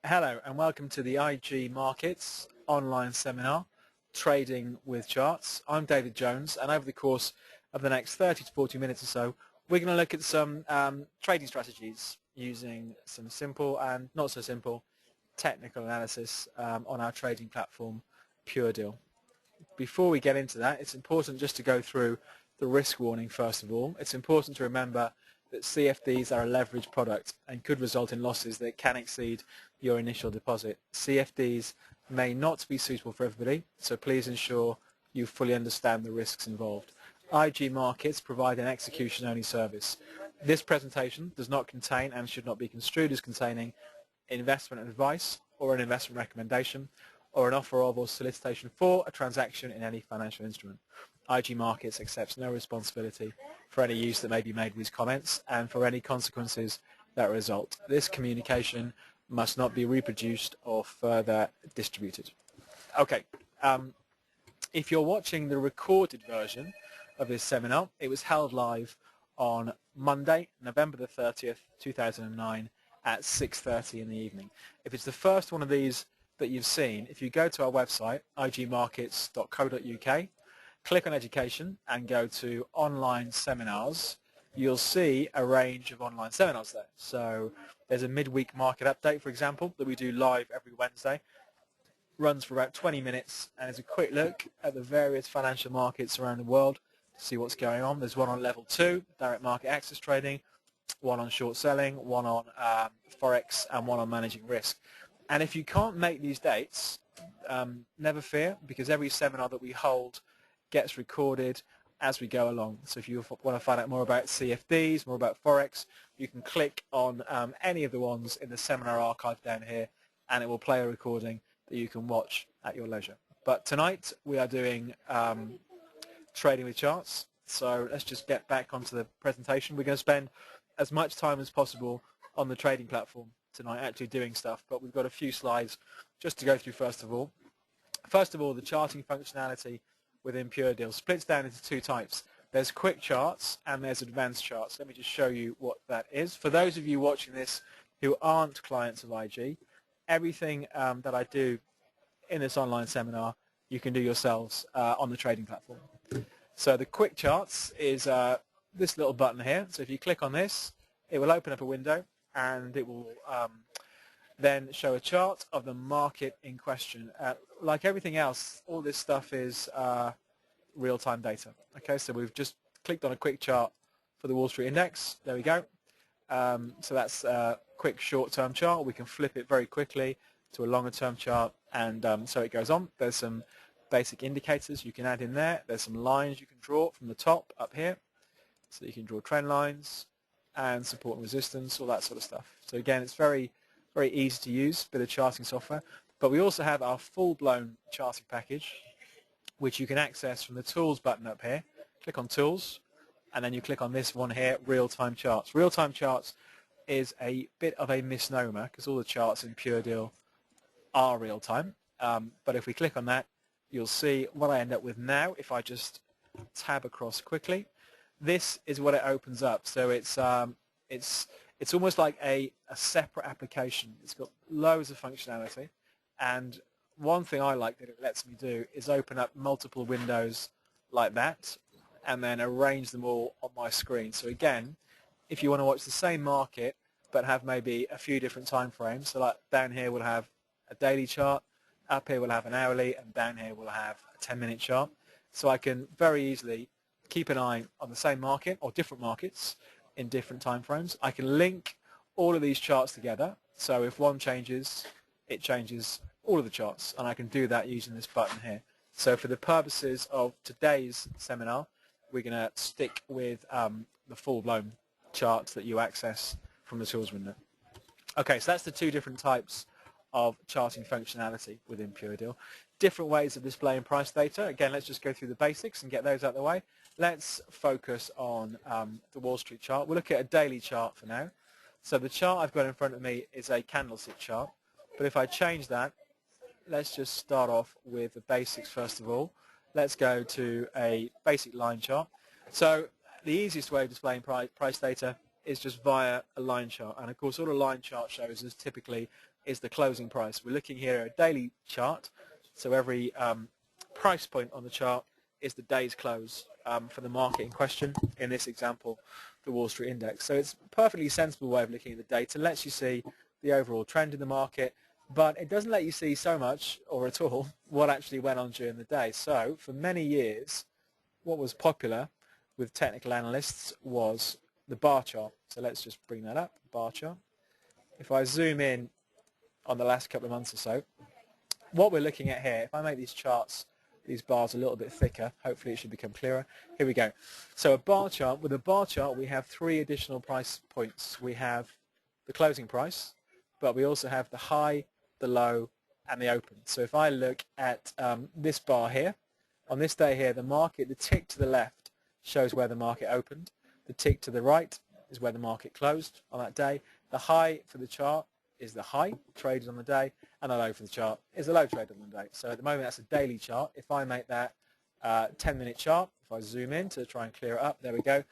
Hello and welcome to the IG Markets online seminar, Trading with Charts. I'm David Jones, and over the course of the next 30 to 40 minutes or so, we're going to look at some trading strategies using some simple and not so simple technical analysis on our trading platform, PureDeal. Before we get into that, it's important just to go through the risk warning first of all. It's important to remember that CFDs are a leveraged product and could result in losses that can exceed your initial deposit. CFDs may not be suitable for everybody, so please ensure you fully understand the risks involved. IG Markets provide an execution-only service. This presentation does not contain and should not be construed as containing investment advice or an investment recommendation or an offer of or solicitation for a transaction in any financial instrument. IG Markets accepts no responsibility for any use that may be made with these comments and for any consequences that result. This communication must not be reproduced or further distributed. Okay, if you're watching the recorded version of this seminar, it was held live on Monday, November the 30th, 2009 at 6:30 in the evening. If it's the first one of these that you've seen, if you go to our website, igmarkets.co.uk, click on education and go to online seminars, you'll see a range of online seminars there. So there's a midweek market update, for example, that we do live every Wednesday. Runs for about 20 minutes and is a quick look at the various financial markets around the world to see what's going on. There's one on level 2, direct market access trading, one on short selling, one on Forex, and one on managing risk. And if you can't make these dates, never fear, because every seminar that we hold gets recorded as we go along. So if you want to find out more about CFDs, more about Forex, you can click on any of the ones in the seminar archive down here, and it will play a recording that you can watch at your leisure. But tonight we are doing trading with charts. So let's just get back onto the presentation. We're going to spend as much time as possible on the trading platform tonight, actually doing stuff, but we've got a few slides just to go through first of all. First of all, the charting functionality within PureDeal splits down into two types. There's quick charts and there's advanced charts. Let me just show you what that is. For those of you watching this who aren't clients of IG, everything that I do in this online seminar you can do yourselves on the trading platform. So the quick charts is this little button here. So if you click on this, it will open up a window and it will then show a chart of the market in question. Like everything else, all this stuff is real-time data. Okay, so we've just clicked on a quick chart for the Wall Street Index. There we go. So that's a quick short-term chart. We can flip it very quickly to a longer-term chart, and so it goes on. There's some basic indicators you can add in there. There's some lines you can draw from the top up here. So you can draw trend lines and support and resistance, all that sort of stuff. So again, it's very easy to use, bit of charting software. But we also have our full-blown charting package, which you can access from the Tools button up here. Click on Tools, and then you click on this one here, Real-Time Charts. Real-Time Charts is a bit of a misnomer because all the charts in PureDeal are real-time. But if we click on that, you'll see what I end up with now. If I just tab across quickly, this is what it opens up. So it's almost like a separate application. It's got loads of functionality, and one thing I like that it lets me do is open up multiple windows like that and then arrange them all on my screen. So again, if you want to watch the same market but have maybe a few different time frames, so like down here we'll have a daily chart, up here we'll have an hourly, and down here we'll have a 10-minute chart. So I can very easily keep an eye on the same market or different markets in different time frames. I can link all of these charts together, so if one changes, it changes all of the charts, and I can do that using this button here. So for the purposes of today's seminar, we're going to stick with the full-blown charts that you access from the Tools window. Okay, so that's the two different types of charting functionality within PureDeal. Different ways of displaying price data. Again, let's just go through the basics and get those out of the way. Let's focus on the Wall Street chart. We'll look at a daily chart for now. So the chart I've got in front of me is a candlestick chart. But if I change that, let's just start off with the basics first of all. Let's go to a basic line chart. So the easiest way of displaying price data is just via a line chart, and of course all a line chart shows is typically is the closing price. We're looking here at a daily chart, so every price point on the chart is the day's close for the market in question, in this example the Wall Street Index. So it's a perfectly sensible way of looking at the data, lets you see the overall trend in the market, but it doesn't let you see so much or at all what actually went on during the day. So for many years what was popular with technical analysts was the bar chart. So let's just bring that up, bar chart. If I zoom in on the last couple of months or so, what we're looking at here, if I make these charts, these bars a little bit thicker, hopefully it should become clearer. Here we go. So a bar chart, with a bar chart we have three additional price points. We have the closing price, but we also have the high, the low, and the open. So if I look at this bar here, on this day here, the market, the tick to the left shows where the market opened. The tick to the right is where the market closed on that day. The high for the chart is the high traded on the day, and the low for the chart is the low traded on the day. So at the moment that's a daily chart. If I make that 10-minute chart, if I zoom in to try and clear it up, there we go.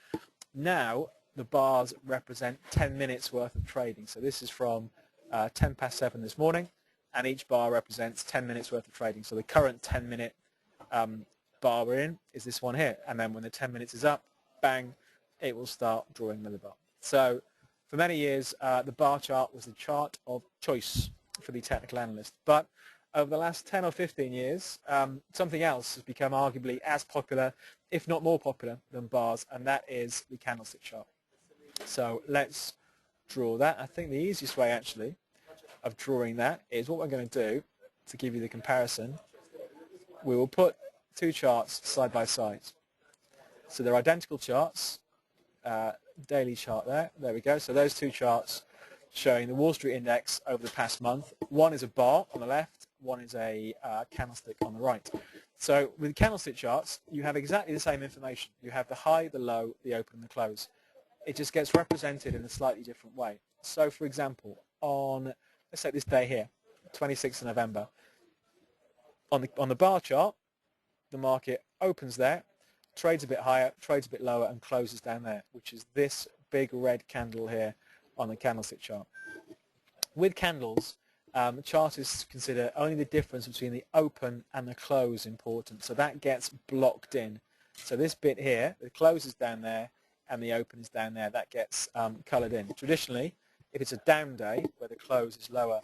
Now the bars represent 10 minutes worth of trading. So this is from 10 past 7 this morning, and each bar represents 10 minutes worth of trading. So the current 10-minute bar we're in is this one here, and then when the 10 minutes is up, bang, it will start drawing another bar. So for many years the bar chart was the chart of choice for the technical analyst, but over the last 10 or 15 years something else has become arguably as popular, if not more popular than bars, and that is the candlestick chart. So let's draw that. I think the easiest way actually of drawing that is what we're going to do to give you the comparison. We will put two charts side by side. So they're identical charts, daily chart there we go. So those two charts showing the Wall Street Index over the past month. One is a bar on the left, one is a candlestick on the right. So with candlestick charts you have exactly the same information. You have the high, the low, the open and the close. It just gets represented in a slightly different way. So for example, on, let's say this day here, 26th of November, on the bar chart, the market opens there, trades a bit higher, trades a bit lower, and closes down there, which is this big red candle here on the candlestick chart. With candles, chartists consider only the difference between the open and the close important, so that gets blocked in. So this bit here, the close is down there and the open is down there, that gets coloured in. Traditionally, if it's a down day where the close is lower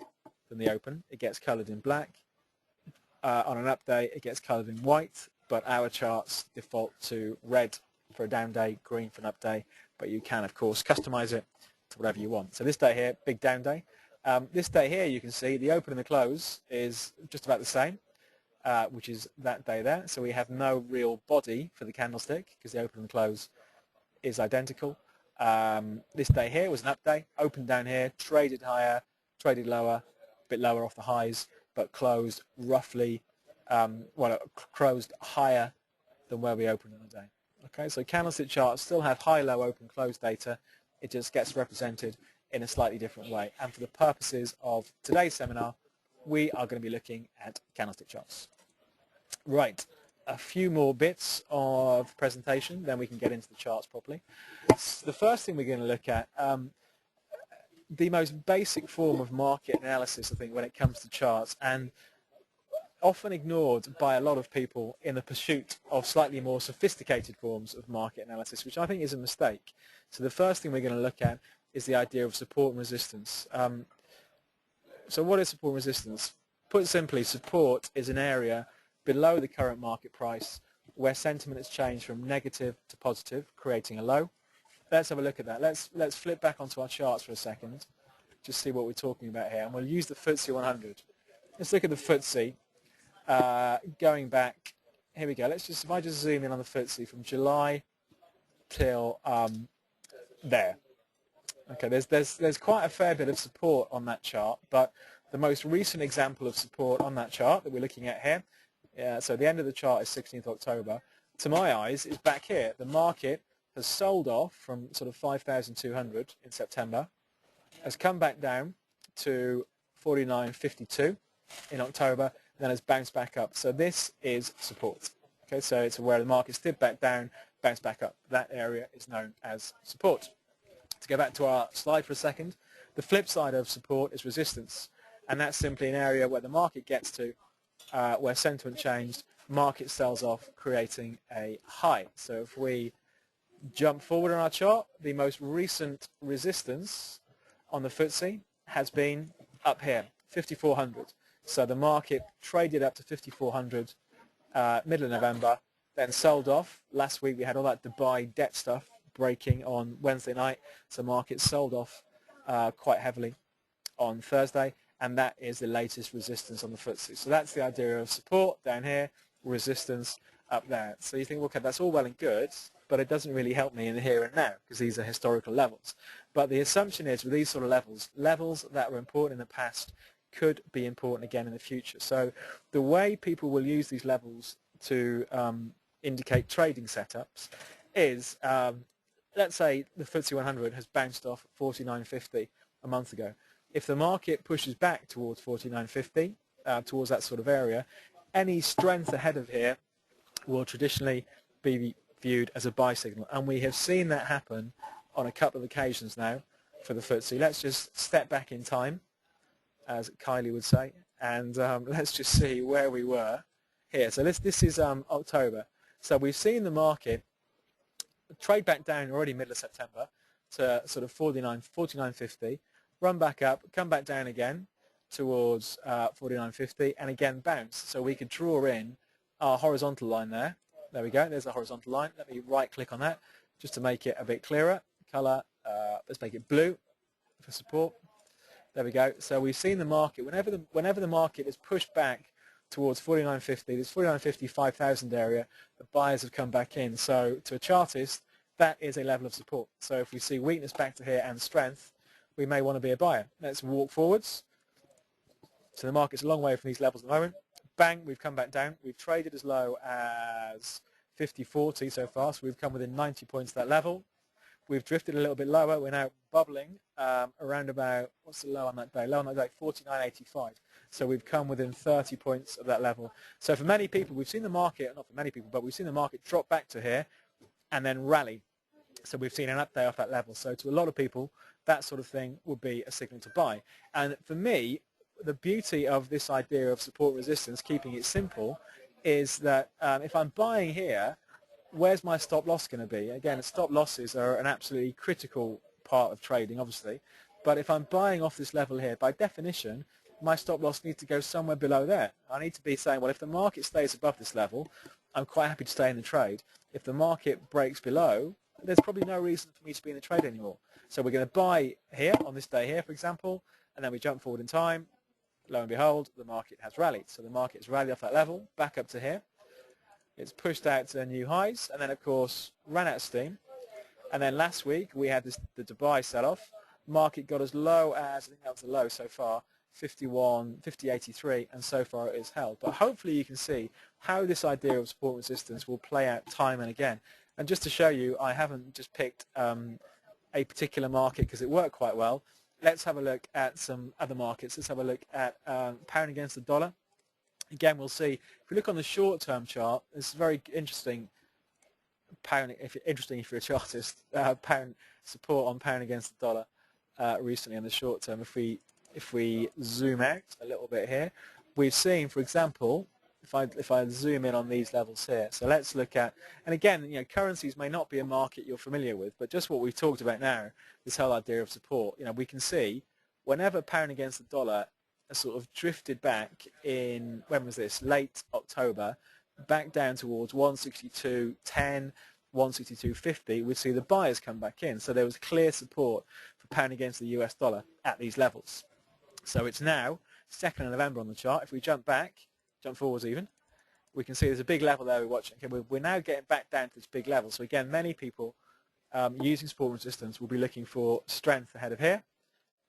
than the open, it gets coloured in black. On an up day, it gets coloured in white, but our charts default to red for a down day, green for an up day, but you can, of course, customize it to whatever you want. So this day here, big down day. This day here, you can see the open and the close is just about the same, which is that day there. So we have no real body for the candlestick because the open and the close is identical. This day here was an up day, opened down here, traded higher, traded lower, a bit lower off the highs, but closed roughly, closed higher than where we opened on the day. Okay, so candlestick charts still have high, low, open, close data. It just gets represented in a slightly different way. And for the purposes of today's seminar, we are going to be looking at candlestick charts. Right, a few more bits of presentation, then we can get into the charts properly. So the first thing we're going to look at, the most basic form of market analysis, I think, when it comes to charts, and often ignored by a lot of people in the pursuit of slightly more sophisticated forms of market analysis, which I think is a mistake. So the first thing we're going to look at is the idea of support and resistance. So what is support and resistance? Put simply, support is an area below the current market price where sentiment has changed from negative to positive, creating a low. Let's have a look at that. Let's flip back onto our charts for a second, just see what we're talking about here. And we'll use the FTSE 100. Let's look at the FTSE. Going back, here we go. If I just zoom in on the FTSE from July till there. Okay, there's quite a fair bit of support on that chart, but the most recent example of support on that chart that we're looking at here, so the end of the chart is 16th October, to my eyes is back here. The market has sold off from sort of 5,200 in September, has come back down to 49.52 in October, then has bounced back up. So this is support. Okay, so it's where the market slid back down, bounced back up. That area is known as support. To go back to our slide for a second, the flip side of support is resistance, and that's simply an area where the market gets to, where sentiment changed, market sells off, creating a high. So if we jump forward on our chart, the most recent resistance on the FTSE has been up here, 5,400. So the market traded up to 5,400 middle of November, then sold off. Last week we had all that Dubai debt stuff breaking on Wednesday night, so markets sold off quite heavily on Thursday, and that is the latest resistance on the FTSE. So that's the idea of support down here, resistance up there. So you think, okay, that's all well and good, but it doesn't really help me in the here and now because these are historical levels. But the assumption is with these sort of levels that were important in the past could be important again in the future. So the way people will use these levels to indicate trading setups is, let's say the FTSE 100 has bounced off 49.50 a month ago. If the market pushes back towards 49.50, towards that sort of area, any strength ahead of here will traditionally be viewed as a buy signal. And we have seen that happen on a couple of occasions now for the FTSE. Let's just step back in time, as Kylie would say, and let's just see where we were here. So this is October. So we've seen the market trade back down already middle of September to sort of 49.50, run back up, come back down again towards 49.50, and again bounce. So we could draw in our horizontal line there. There we go. There's a horizontal line. Let me right-click on that just to make it a bit clearer. Color. Let's make it blue for support. There we go. So we've seen the market whenever the market is pushed back towards 49.50, this 49.50 5,000 area, the buyers have come back in. So to a chartist, that is a level of support. So if we see weakness back to here and strength, we may want to be a buyer. Let's walk forwards. So the market's a long way from these levels at the moment. Bang, we've come back down. We've traded as low as 50.40 so far, so we've come within 90 points of that level. We've drifted a little bit lower. We're now bubbling around about, what's the low on that day? Low on that day, 49.85. So we've come within 30 points of that level. So for many people, we've seen the market, not for many people, but we've seen the market drop back to here and then rally. So we've seen an up day off that level. So to a lot of people, that sort of thing would be a signal to buy. And for me, the beauty of this idea of support resistance, keeping it simple, is that if I'm buying here, where's my stop loss going to be? Again, stop losses are an absolutely critical part of trading, obviously. But if I'm buying off this level here, by definition, my stop loss needs to go somewhere below there. I need to be saying, well, if the market stays above this level, I'm quite happy to stay in the trade. If the market breaks below, there's probably no reason for me to be in the trade anymore. So we're going to buy here, on this day here, for example, and then we jump forward in time. Lo and behold, the market has rallied. So the market has rallied off that level, back up to here. It's pushed out to new highs, and then, of course, ran out of steam. And then last week, we had the Dubai sell-off. Market got as low as, I think that was the low so far, 50.83, and so far it is held. But hopefully you can see how this idea of support resistance will play out time and again. And just to show you, I haven't just picked a particular market because it worked quite well. Let's have a look at some other markets. Let's have a look at pound against the dollar. Again, we'll see, if we look on the short-term chart, it's very interesting, if you're a chartist, pound support on pound against the dollar recently on the short term. If we zoom out a little bit here, we've seen, for example, if I zoom in on these levels here, so let's look at, and again, you know, currencies may not be a market you're familiar with, but just what we've talked about now, this whole idea of support, you know, we can see whenever pound against the dollar sort of drifted back in, when was this, late October, back down towards 162.10, 162.50, we'd see the buyers come back in. So there was clear support for pound against the US dollar at these levels. So it's now 2nd of November on the chart. If we jump forwards even, we can see there's a big level there we're watching. Okay, we're now getting back down to this big level. So again, many people using support resistance will be looking for strength ahead of here.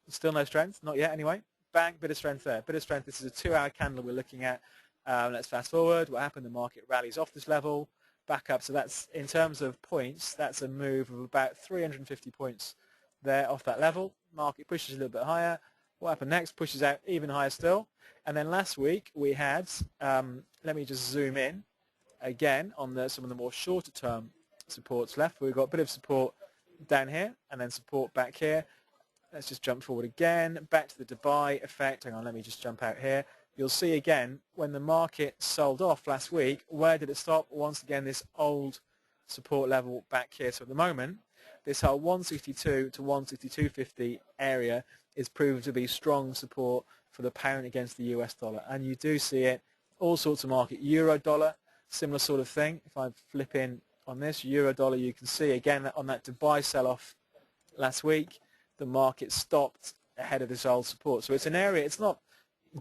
Still no strength, not yet anyway. Bang, bit of strength there, bit of strength. This is a 2-hour candle we're looking at. Let's fast forward. What happened? The market rallies off this level, back up. So that's, in terms of points, that's a move of about 350 points there off that level. Market pushes a little bit higher. What happened next? Pushes out even higher still. And then last week we had, let me just zoom in again on some of the more shorter term supports left. We've got a bit of support down here, and then support back here. Let's just jump forward again, back to the Dubai effect. Hang on, let me just jump out here. You'll see again, when the market sold off last week, where did it stop? Once again, this old support level back here. So at the moment, this whole 162 to 162.50 area is proven to be strong support for the pound against the US dollar. And you do see it, all sorts of market. Euro dollar, similar sort of thing. If I flip in on this, euro dollar, you can see again on that Dubai sell-off last week, the market stopped ahead of this old support. So it's an area, it's not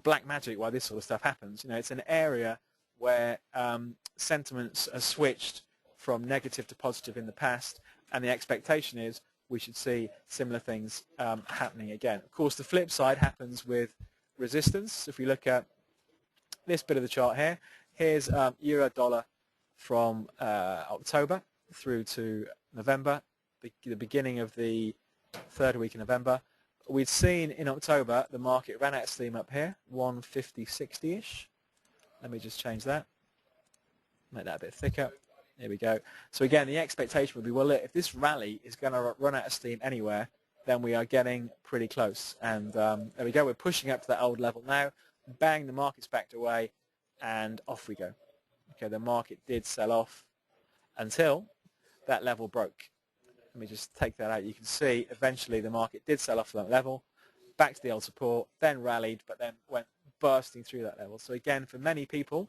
black magic why this sort of stuff happens. You know, it's an area where sentiments are switched from negative to positive in the past, and the expectation is we should see similar things happening again. Of course, the flip side happens with resistance. If we look at this bit of the chart here, here's euro dollar from October through to November, the beginning of the third week in November. We'd seen in October the market ran out of steam up here, 150.60-ish. Let me just change that, make that a bit thicker. Here we go. So again, the expectation would be, well, if this rally is going to run out of steam anywhere, then we are getting pretty close. And there we go. We're pushing up to that old level now. Bang, the market's backed away, and off we go. Okay, the market did sell off until that level broke. Let me just take that out. You can see eventually the market did sell off to that level, back to the old support, then rallied, but then went bursting through that level. So again, for many people,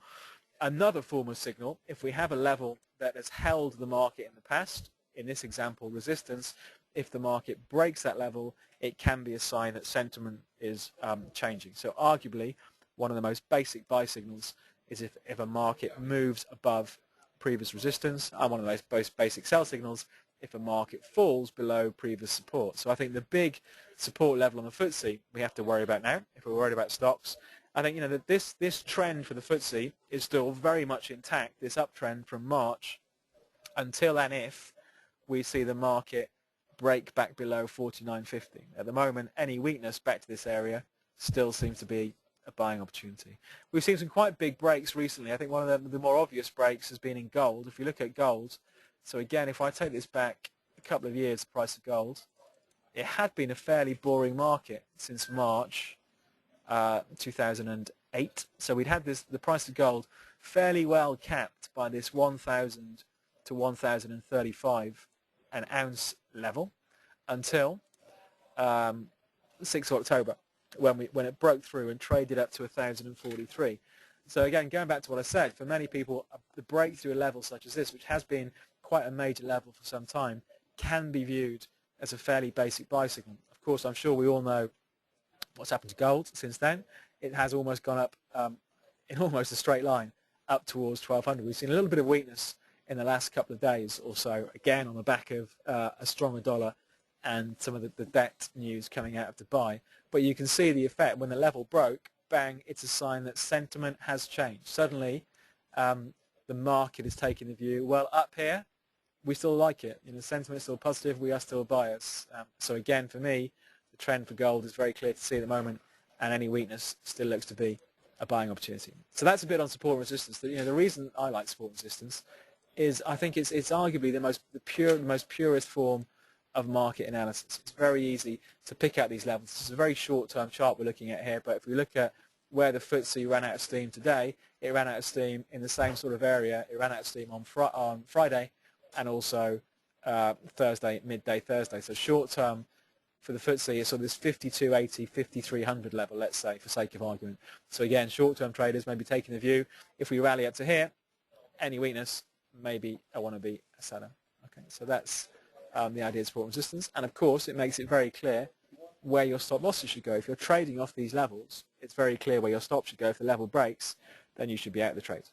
another form of signal, if we have a level that has held the market in the past, in this example resistance, if the market breaks that level, it can be a sign that sentiment is changing. So arguably, one of the most basic buy signals is if a market moves above previous resistance, and one of those most basic sell signals if a market falls below previous support. So I think the big support level on the FTSE we have to worry about now, if we're worried about stocks. I think, you know, that this trend for the FTSE is still very much intact, this uptrend from March, until and if we see the market break back below 49.50. At the moment, any weakness back to this area still seems to be a buying opportunity. We've seen some quite big breaks recently. I think one of the more obvious breaks has been in gold. If you look at gold, so again, if I take this back a couple of years, the price of gold, it had been a fairly boring market since March 2008. So we'd had the price of gold fairly well capped by this 1,000 to 1,035 an ounce level until 6th of October when it broke through and traded up to 1,043. So again, going back to what I said, for many people, the breakthrough level such as this, which has been quite a major level for some time, can be viewed as a fairly basic buy signal. Of course, I'm sure we all know what's happened to gold since then. It has almost gone up in almost a straight line up towards 1,200. We've seen a little bit of weakness in the last couple of days or so, again on the back of a stronger dollar and some of the debt news coming out of Dubai. But you can see the effect. When the level broke, bang, it's a sign that sentiment has changed. Suddenly, the market is taking the view, well, up here, we still like it. You know, sentiment is still positive. We are still buyers. So again, for me, the trend for gold is very clear to see at the moment, and any weakness still looks to be a buying opportunity. So that's a bit on support and resistance. You know, the reason I like support and resistance is I think it's arguably the most purest form of market analysis. It's very easy to pick out these levels. It's a very short-term chart we're looking at here, but if we look at where the FTSE ran out of steam today, it ran out of steam in the same sort of area. It ran out of steam on Friday and also Thursday, midday Thursday. So short-term for the FTSE is sort of this 5280, 5300 level, let's say, for sake of argument. So again, short-term traders may be taking the view, if we rally up to here, any weakness, maybe I want to be a seller. Okay, so that's the idea of support and resistance. And of course, it makes it very clear where your stop losses should go. If you're trading off these levels, it's very clear where your stop should go. If the level breaks, then you should be out of the trade.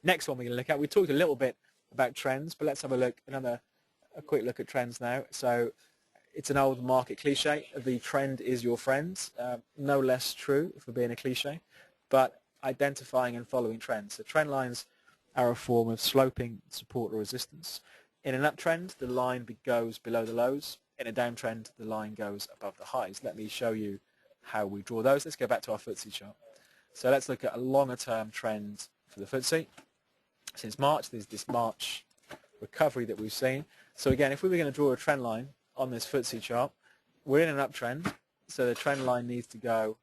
Next one we're going to look at, we talked a little bit about trends, but let's have a quick look at trends now. So it's an old market cliche, the trend is your friend. No less true for being a cliche, but identifying and following trends. So trend lines are a form of sloping support or resistance. In an uptrend, the line goes below the lows. In a downtrend, the line goes above the highs. Let me show you how we draw those. Let's go back to our FTSE chart. So let's look at a longer term trend for the FTSE. Since March, there's this March recovery that we've seen. So again, if we were going to draw a trend line on this FTSE chart, we're in an uptrend, so the trend line needs to go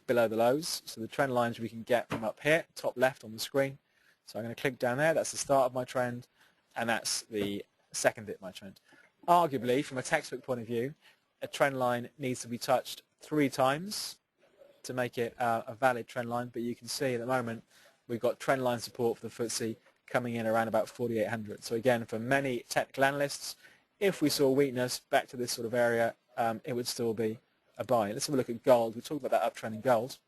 below the lows. So the trend lines we can get from up here, top left on the screen. So I'm going to click down there. That's the start of my trend, and that's the second bit of my trend. Arguably, from a textbook point of view, a trend line needs to be touched 3 times to make it a valid trend line, but you can see at the moment we've got trend line support for the FTSE coming in around about 4,800. So again, for many technical analysts, if we saw weakness back to this sort of area, it would still be a buy. Let's have a look at gold. We talked about that uptrend in gold.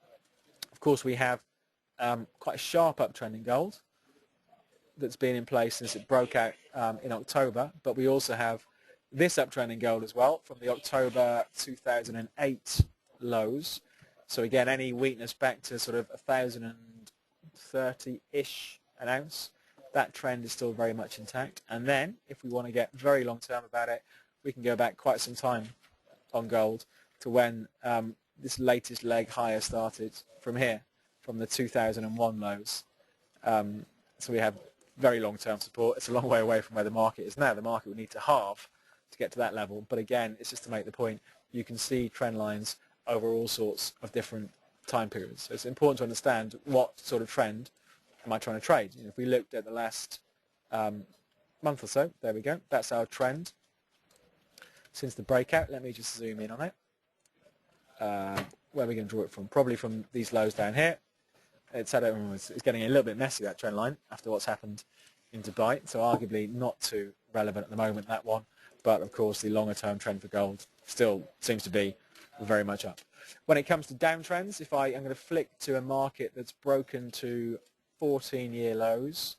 Of course, we have quite a sharp uptrend in gold that's been in place since it broke out in October, but we also have this uptrend in gold as well from the October 2008 lows. So again, any weakness back to sort of 1,030-ish an ounce, that trend is still very much intact. And then, if we want to get very long term about it, we can go back quite some time on gold to when this latest leg higher started from here, from the 2001 lows. So we have very long-term support. It's a long way away from where the market is now. The market would need to halve to get to that level. But again, it's just to make the point, you can see trend lines over all sorts of different time periods. So it's important to understand what sort of trend am I trying to trade. You know, if we looked at the last month or so, there we go. That's our trend since the breakout. Let me just zoom in on it. Where are we going to draw it from? Probably from these lows down here. It's getting a little bit messy, that trend line, after what's happened in Dubai. So arguably not too relevant at the moment, that one. But of course, the longer term trend for gold still seems to be very much up. When it comes to downtrends, if I'm going to flick to a market that's broken to 14-year lows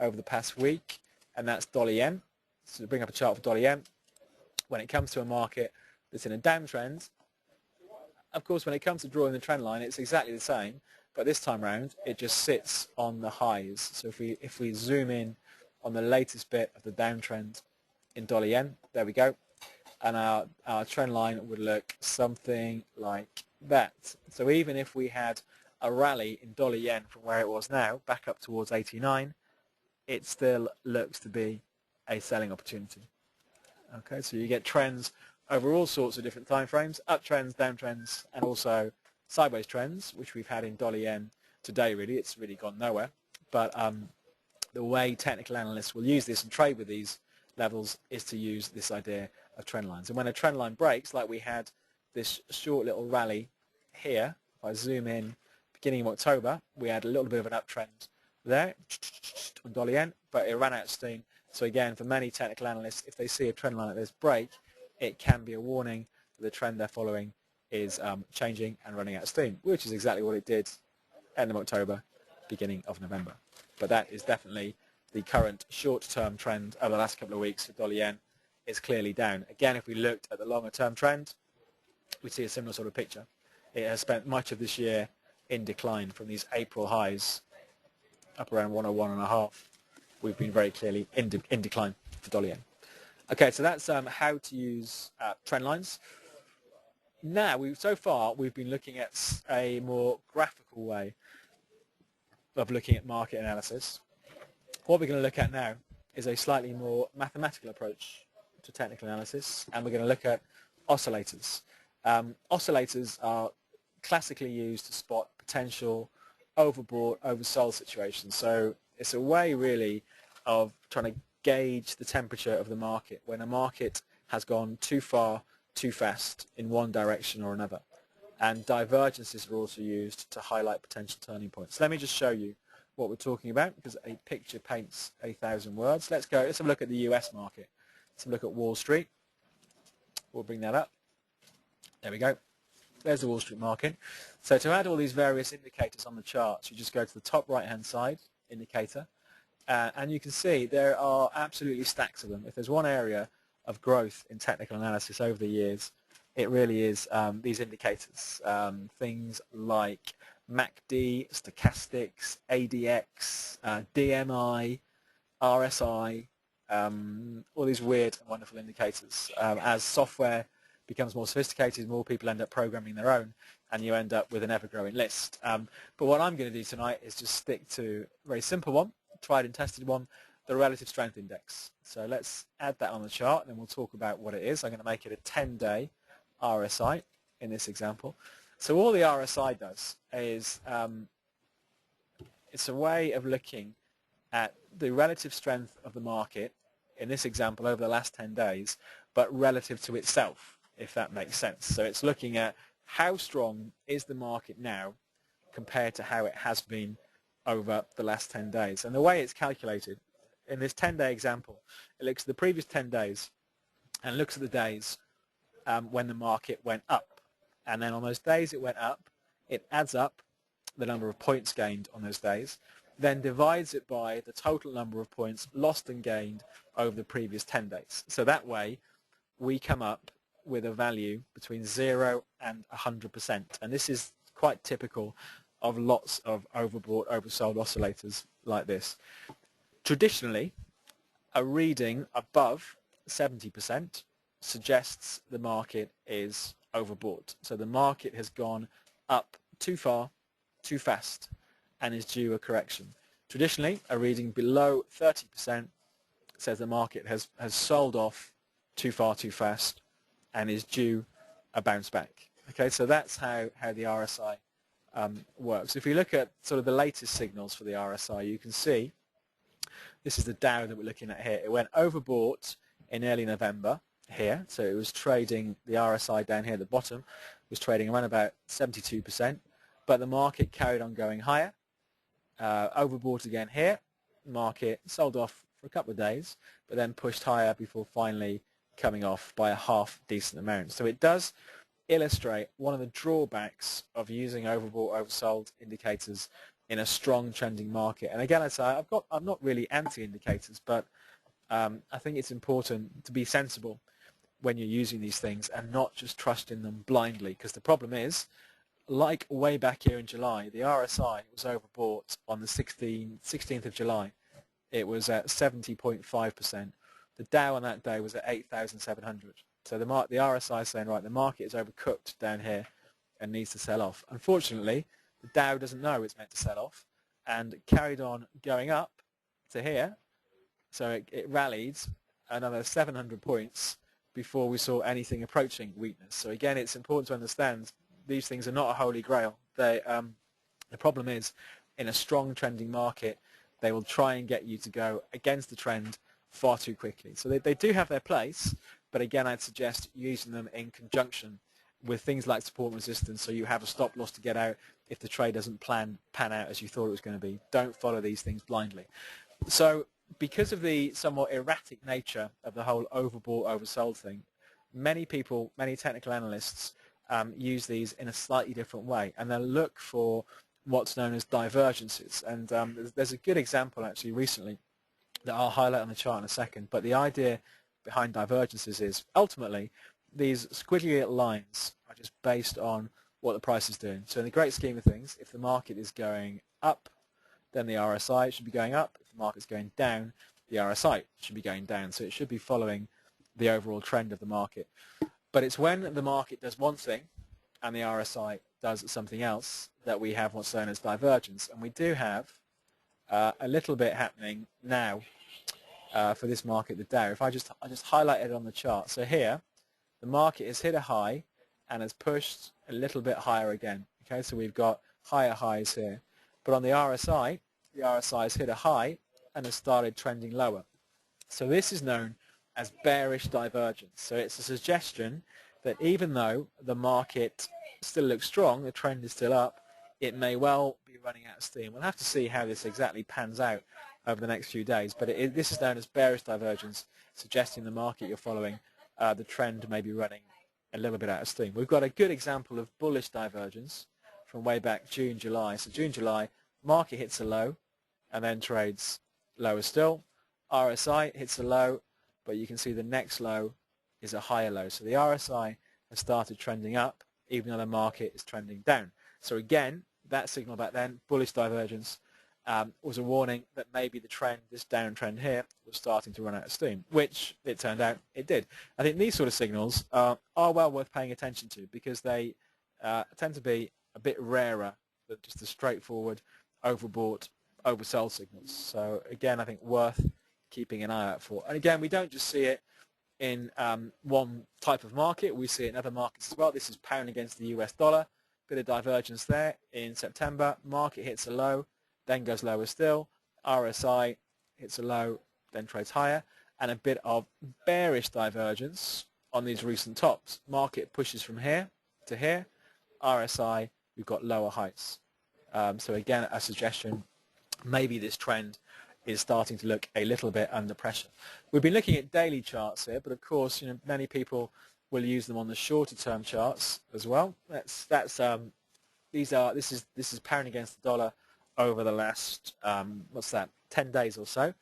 over the past week, and that's dollar yen. So to bring up a chart for dollar yen, when it comes to a market that's in a downtrend, of course, when it comes to drawing the trend line, it's exactly the same. But this time round, it just sits on the highs. So if we zoom in on the latest bit of the downtrend in dollar yen, there we go. And our trend line would look something like that. So even if we had a rally in dollar yen from where it was now, back up towards 89, it still looks to be a selling opportunity. Okay, so you get trends over all sorts of different time frames, uptrends, downtrends, and also sideways trends, which we've had in dollar yen today. Really, it's really gone nowhere. But the way technical analysts will use this and trade with these levels is to use this idea of trend lines. And when a trend line breaks, like we had this short little rally here, if I zoom in, beginning of October, we had a little bit of an uptrend there on dollar yen, but it ran out of steam. So again, for many technical analysts, if they see a trend line like this break, it can be a warning that the trend they're following is changing and running out of steam, which is exactly what it did end of October, beginning of November. But that is definitely the current short-term trend over the last couple of weeks for dollar yen is clearly down. Again, if we looked at the longer-term trend, we see a similar sort of picture. It has spent much of this year in decline from these April highs up around 101.5. We've been very clearly in decline for dollar yen. Okay, so that's how to use trend lines. Now, so far we've been looking at a more graphical way of looking at market analysis. What we're going to look at now is a slightly more mathematical approach to technical analysis, and we're going to look at oscillators. Oscillators are classically used to spot potential overbought, oversold situations. So it's a way really of trying to gauge the temperature of the market when a market has gone too far, too fast in one direction or another. And divergences are also used to highlight potential turning points. Let me just show you what we're talking about, because a picture paints 1,000 words. Let's have a look at the US market. Let's have a look at Wall Street. We'll bring that up. There we go. There's the Wall Street market. So to add all these various indicators on the charts, you just go to the top right-hand side indicator, and you can see there are absolutely stacks of them. If there's one area of growth in technical analysis over the years, it really is these indicators. Things like MACD, stochastics, ADX, DMI, RSI, all these weird and wonderful indicators. As software becomes more sophisticated, more people end up programming their own, and you end up with an ever-growing list. But what I'm going to do tonight is just stick to a very simple one, tried and tested one the relative strength index. So let's add that on the chart, and then we'll talk about what it is. I'm going to make it a 10-day RSI in this example. So all the RSI does is it's a way of looking at the relative strength of the market, in this example over the last 10 days, but relative to itself, if that makes sense. So it's looking at how strong is the market now compared to how it has been over the last 10 days. And the way it's calculated, in this 10-day example, it looks at the previous 10 days and looks at the days when the market went up. And then on those days it went up, it adds up the number of points gained on those days, then divides it by the total number of points lost and gained over the previous 10 days. So that way we come up with a value between 0 and 100%. And this is quite typical of lots of overbought, oversold oscillators like this. Traditionally, a reading above 70% suggests the market is overbought. So the market has gone up too far, too fast, and is due a correction. Traditionally, a reading below 30% says the market has sold off too far, too fast, and is due a bounce back. Okay, so that's how the RSI works. If you look at sort of the latest signals for the RSI, you can see this is the Dow that we're looking at here. It went overbought in early November here, so it was trading, the RSI down here at the bottom was trading around about 72%, but the market carried on going higher. Overbought again here, market sold off for a couple of days, but then pushed higher before finally coming off by a half decent amount. So it does illustrate one of the drawbacks of using overbought, oversold indicators in a strong trending market. And again, I'd say I'm not really anti-indicators, but I think it's important to be sensible when you're using these things and not just trust in them blindly, because the problem is, like way back here in July, the RSI was overbought on the 16th of July. It was at 70.5%. The Dow on that day was at 8,700. So the RSI is saying, right, the market is overcooked down here and needs to sell off. Unfortunately, the Dow doesn't know it's meant to sell off and carried on going up to here. So it rallied another 700 points before we saw anything approaching weakness. So again, it's important to understand these things are not a holy grail. The problem is, in a strong trending market, they will try and get you to go against the trend far too quickly. So they do have their place, but again, I'd suggest using them in conjunction with things like support and resistance, so you have a stop loss to get out if the trade doesn't pan out as you thought it was going to be. Don't follow these things blindly. So because of the somewhat erratic nature of the whole overbought, oversold thing, many people, many technical analysts use these in a slightly different way, and they'll look for what's known as divergences. And there's a good example actually recently that I'll highlight on the chart in a second, but the idea behind divergences is ultimately these squiggly little lines are just based on what the price is doing. So in the great scheme of things, if the market is going up, then the RSI should be going up. If the market's going down, the RSI should be going down. So it should be following the overall trend of the market. But it's when the market does one thing and the RSI does something else that we have what's known as divergence. And we do have a little bit happening now for this market, the Dow. If I just highlight it on the chart. So here, the market has hit a high and has pushed a little bit higher again. Okay, so we've got higher highs here. But on the RSI has hit a high and has started trending lower. So this is known as bearish divergence. So it's a suggestion that even though the market still looks strong, the trend is still up, it may well be running out of steam. We'll have to see how this exactly pans out over the next few days, but this is known as bearish divergence, suggesting the market you're following, the trend may be running a little bit out of steam. We've got a good example of bullish divergence from way back June, July. So June, July, market hits a low and then trades lower still. RSI hits a low, but you can see the next low is a higher low. So the RSI has started trending up, even though the market is trending down. So again, that signal back then, bullish divergence, was a warning that maybe the trend, this downtrend here, was starting to run out of steam, which it turned out it did. I think these sort of signals are well worth paying attention to because they tend to be a bit rarer than just the straightforward overbought, oversold signals. So again, I think worth keeping an eye out for. And again, we don't just see it in one type of market, we see it in other markets as well. This is pound against the US dollar, bit of divergence there. In September, market hits a low, then goes lower still. RSI hits a low, then trades higher, and a bit of bearish divergence on these recent tops. Market pushes from here to here. RSI, we've got lower heights. So again, a suggestion, maybe this trend is starting to look a little bit under pressure. We've been looking at daily charts here, but of course, many people will use them on the shorter term charts as well. This is pound against the dollar over the last 10 days or so.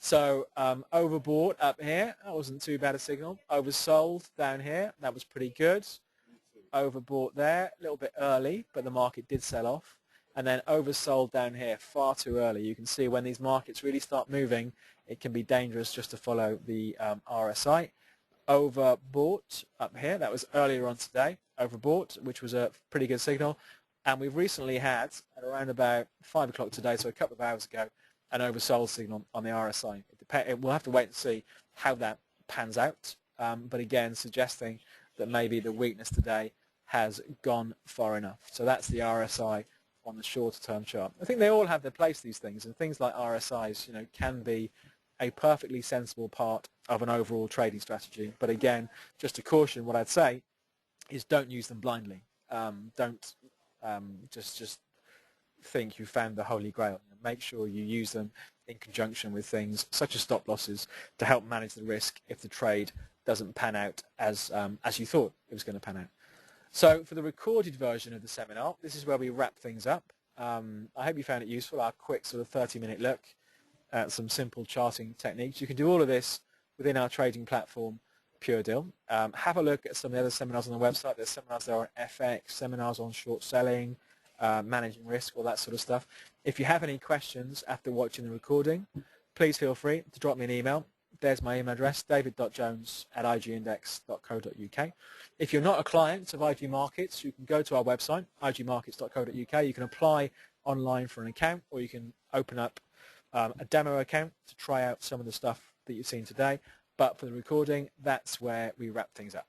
So overbought up here, that wasn't too bad a signal. Oversold down here, that was pretty good. Overbought there, a little bit early, but the market did sell off. And then oversold down here far too early. You can see when these markets really start moving, it can be dangerous just to follow the RSI. Overbought up here, that was earlier on today, overbought, which was a pretty good signal. And we've recently had, at around about 5 o'clock today, so a couple of hours ago, an oversold signal on the RSI. We'll have to wait and see how that pans out. But again, suggesting that maybe the weakness today has gone far enough. So that's the RSI on the shorter term chart. I think they all have their place, these things, and things like RSIs, can be a perfectly sensible part of an overall trading strategy. But again, just to caution, what I'd say is don't use them blindly. Don't just think you found the holy grail. Make sure you use them in conjunction with things such as stop losses to help manage the risk if the trade doesn't pan out as you thought it was going to pan out. So for the recorded version of the seminar, this is where we wrap things up. I hope you found it useful, our quick sort of 30-minute look at some simple charting techniques. You can do all of this within our trading platform, Pure Deal. Have a look at some of the other seminars on the website. There's seminars there on FX, seminars on short selling, managing risk, all that sort of stuff. If you have any questions after watching the recording, please feel free to drop me an email. There's my email address, david.jones@igindex.co.uk. If you're not a client of IG Markets, you can go to our website, igmarkets.co.uk. You can apply online for an account, or you can open up a demo account to try out some of the stuff that you've seen today. But for the recording, that's where we wrap things up.